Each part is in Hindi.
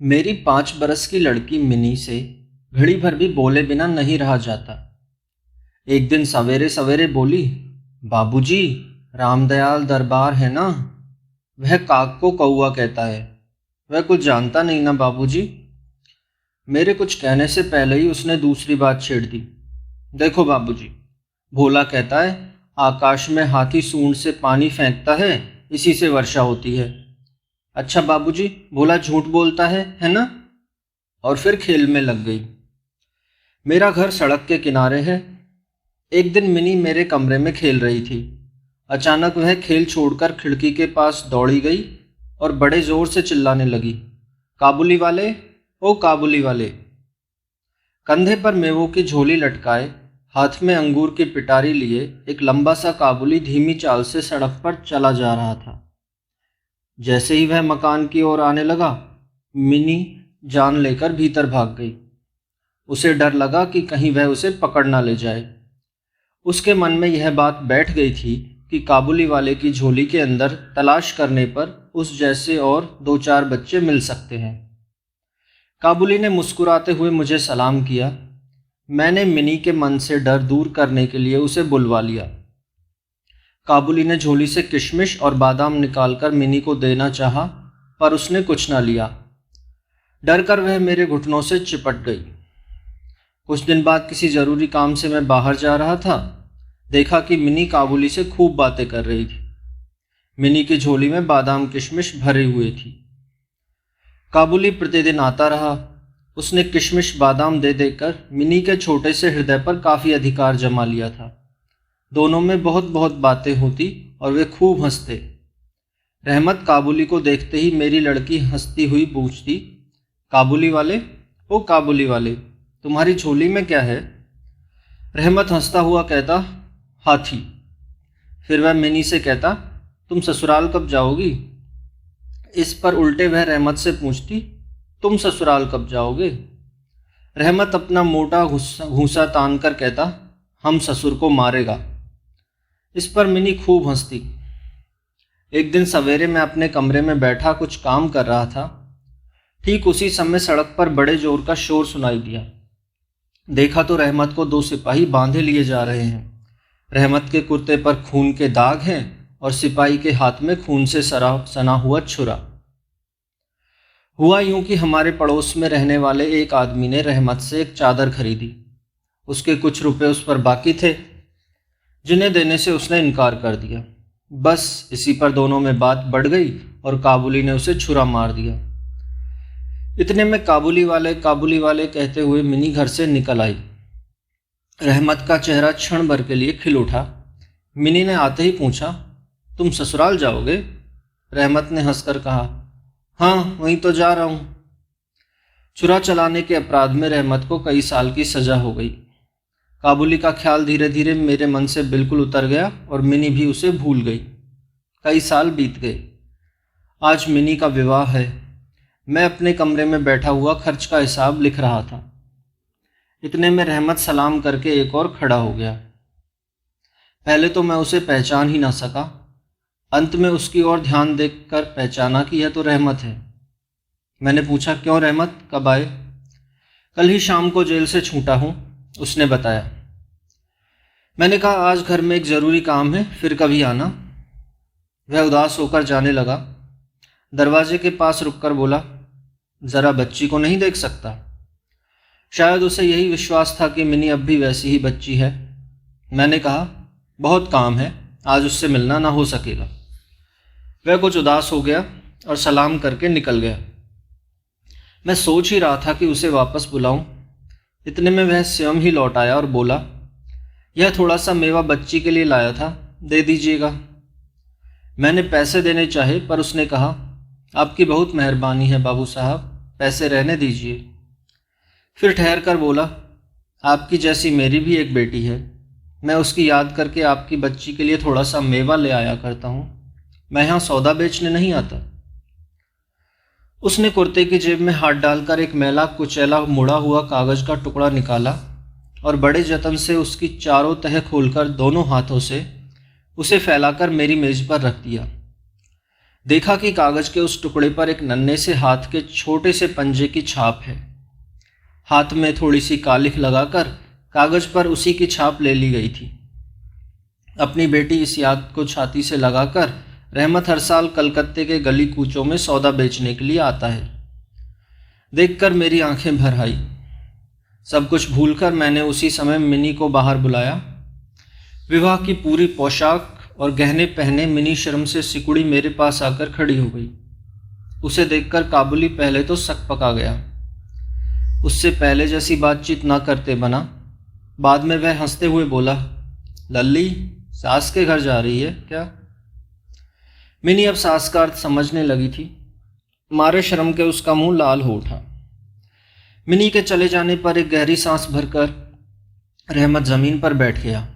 मेरी 5 बरस की लड़की मिनी से घड़ी भर भी बोले बिना नहीं रहा जाता। एक दिन सवेरे सवेरे बोली, बाबूजी, रामदयाल दरबार है ना, वह काग को कौआ कहता है। वह कुछ जानता नहीं ना बाबूजी। मेरे कुछ कहने से पहले ही उसने दूसरी बात छेड़ दी। देखो बाबूजी, भोला कहता है आकाश में हाथी सूंड से पानी फेंकता है, इसी से वर्षा होती है। अच्छा बाबूजी, भोला झूठ बोलता है ना। और फिर खेल में लग गई। मेरा घर सड़क के किनारे है। एक दिन मिनी मेरे कमरे में खेल रही थी। अचानक वह खेल छोड़कर खिड़की के पास दौड़ी गई और बड़े जोर से चिल्लाने लगी, काबुली वाले, ओ काबुली वाले। कंधे पर मेवों की झोली लटकाए, हाथ में अंगूर की पिटारी लिए एक लंबा सा काबुली धीमी चाल से सड़क पर चला जा रहा था। जैसे ही वह मकान की ओर आने लगा, मिनी जान लेकर भीतर भाग गई। उसे डर लगा कि कहीं वह उसे पकड़ ना ले जाए। उसके मन में यह बात बैठ गई थी कि काबुली वाले की झोली के अंदर तलाश करने पर उस जैसे और 2-4 बच्चे मिल सकते हैं। काबुली ने मुस्कुराते हुए मुझे सलाम किया। मैंने मिनी के मन से डर दूर करने के लिए उसे बुलवा लिया। काबुली ने झोली से किशमिश और बादाम निकालकर मिनी को देना चाहा, पर उसने कुछ ना लिया। डर कर वह मेरे घुटनों से चिपट गई। कुछ दिन बाद किसी ज़रूरी काम से मैं बाहर जा रहा था। देखा कि मिनी काबुली से खूब बातें कर रही थी। मिनी की झोली में बादाम किशमिश भरे हुए थी। काबुली प्रतिदिन आता रहा। उसने किशमिश बादाम दे देकर मिनी के छोटे से हृदय पर काफ़ी अधिकार जमा लिया था। दोनों में बहुत बहुत बातें होती और वे खूब हंसते। रहमत काबुली को देखते ही मेरी लड़की हंसती हुई पूछती, काबुली वाले, ओ काबुली वाले, तुम्हारी झोली में क्या है? रहमत हंसता हुआ कहता, हाथी। फिर वह मिनी से कहता, तुम ससुराल कब जाओगी? इस पर उल्टे वह रहमत से पूछती, तुम ससुराल कब जाओगे? रहमत अपना मोटा घूंसा तान कर कहता, हम ससुर को मारेगा। इस पर मिनी खूब हंसती। एक दिन सवेरे मैं अपने कमरे में बैठा कुछ काम कर रहा था। ठीक उसी समय सड़क पर बड़े जोर का शोर सुनाई दिया। देखा तो रहमत को 2 सिपाही बांधे लिए जा रहे हैं। रहमत के कुर्ते पर खून के दाग हैं और सिपाही के हाथ में खून से सना हुआ छुरा। हुआ यूं कि हमारे पड़ोस में रहने वाले एक आदमी ने रहमत से एक चादर खरीदी। उसके कुछ रुपए उस पर बाकी थे, जिन्हें देने से उसने इनकार कर दिया। बस इसी पर दोनों में बात बढ़ गई और काबुली ने उसे छुरा मार दिया। इतने में काबुली वाले कहते हुए मिनी घर से निकल आई। रहमत का चेहरा क्षण भर के लिए खिल उठा। मिनी ने आते ही पूछा, तुम ससुराल जाओगे? रहमत ने हंसकर कहा, हाँ, वहीं तो जा रहा हूँ। छुरा चलाने के अपराध में रहमत को कई साल की सजा हो गई। काबुली का ख्याल धीरे धीरे मेरे मन से बिल्कुल उतर गया और मिनी भी उसे भूल गई। कई साल बीत गए। आज मिनी का विवाह है। मैं अपने कमरे में बैठा हुआ खर्च का हिसाब लिख रहा था। इतने में रहमत सलाम करके एक और खड़ा हो गया। पहले तो मैं उसे पहचान ही ना सका। अंत में उसकी ओर ध्यान देखकर पहचाना कि यह तो रहमत है। मैंने पूछा, क्यों रहमत, कब आए? कल ही शाम को जेल से छूटा हूँ, उसने बताया। मैंने कहा, आज घर में एक ज़रूरी काम है, फिर कभी आना। वह उदास होकर जाने लगा। दरवाजे के पास रुककर बोला, ज़रा बच्ची को नहीं देख सकता? शायद उसे यही विश्वास था कि मिनी अब भी वैसी ही बच्ची है। मैंने कहा, बहुत काम है, आज उससे मिलना ना हो सकेगा। वह कुछ उदास हो गया और सलाम करके निकल गया। मैं सोच ही रहा था कि उसे वापस बुलाऊं। इतने में वह स्वयं ही लौट आया और बोला, यह थोड़ा सा मेवा बच्ची के लिए लाया था, दे दीजिएगा। मैंने पैसे देने चाहे, पर उसने कहा, आपकी बहुत मेहरबानी है बाबू साहब, पैसे रहने दीजिए। फिर ठहर कर बोला, आपकी जैसी मेरी भी एक बेटी है। मैं उसकी याद करके आपकी बच्ची के लिए थोड़ा सा मेवा ले आया करता हूँ। मैं यहाँ सौदा बेचने नहीं आता। उसने कुर्ते की जेब में हाथ डालकर एक मैला कुचैला मुड़ा हुआ कागज का टुकड़ा निकाला और बड़े जतन से उसकी चारों तह खोलकर दोनों हाथों से उसे फैलाकर मेरी मेज पर रख दिया। देखा कि कागज के उस टुकड़े पर एक नन्हे से हाथ के छोटे से पंजे की छाप है। हाथ में थोड़ी सी कालिख लगाकर कागज पर उसी की छाप ले ली गई थी। अपनी बेटी इस याद को छाती से लगाकर रहमत हर साल कलकत्ते के गली कूचों में सौदा बेचने के लिए आता है। देखकर मेरी आंखें भर आई। सब कुछ भूलकर मैंने उसी समय मिनी को बाहर बुलाया। विवाह की पूरी पोशाक और गहने पहने मिनी शर्म से सिकुड़ी मेरे पास आकर खड़ी हो गई। उसे देखकर काबुली पहले तो सक पका गया। उससे पहले जैसी बातचीत ना करते बना। बाद में वह हंसते हुए बोला, लल्ली सास के घर जा रही है क्या? मिनी अब सास का अर्थ समझने लगी थी। मारे शर्म के उसका मुंह लाल हो उठा। मिनी के चले जाने पर एक गहरी सांस भरकर रहमत जमीन पर बैठ गया।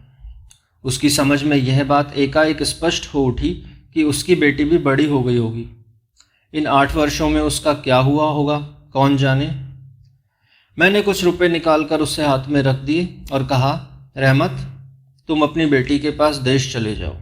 उसकी समझ में यह बात एकाएक स्पष्ट हो उठी कि उसकी बेटी भी बड़ी हो गई होगी। इन 8 वर्षों में उसका क्या हुआ होगा कौन जाने। मैंने कुछ रुपए निकालकर उसे हाथ में रख दिए और कहा, रहमत तुम अपनी बेटी के पास देश चले जाओ।